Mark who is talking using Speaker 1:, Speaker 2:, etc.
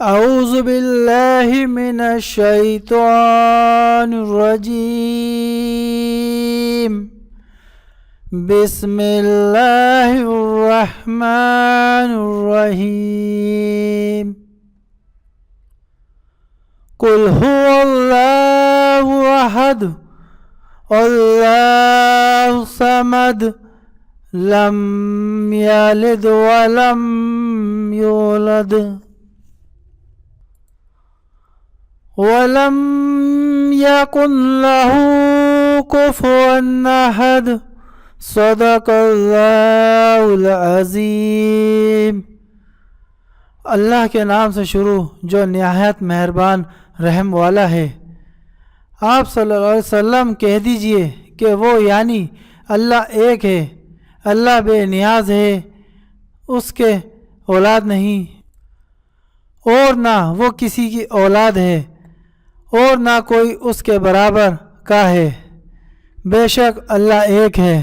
Speaker 1: اعوذ باللہ من الشیطان الرجیم بسم اللہ الرحمن الرحیم قل هو اللہ احد اللہ صمد لم یلد ولم یولد ولم یکن لہ کفوا احد صدق اللہ العظیم۔ اللہ کے نام سے شروع جو نہایت مہربان رحم والا ہے۔ آپ صلی اللہ علیہ وسلم کہہ دیجئے کہ وہ یعنی اللہ ایک ہے، اللہ بے نیاز ہے، اس کے اولاد نہیں اور نہ وہ کسی کی اولاد ہے اور نہ کوئی اس کے برابر کا ہے، بے شک اللہ ایک ہے۔